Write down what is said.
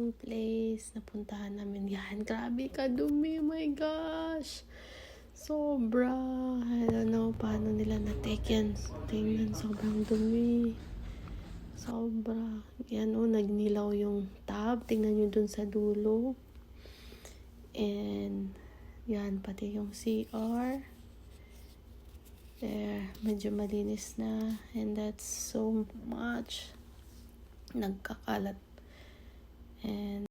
yung place na puntahan namin. Yan, grabe kadumi, oh my gosh. Sobra. I don't know paano nila na-take yan. Tingnan, sobrang dumi. Sobra. Yan, nagnilaw yung tub. Tingnan nyo dun sa dulo. And, yan, pati yung CR. There, medyo malinis na. And that's so much. Nagkakalat. And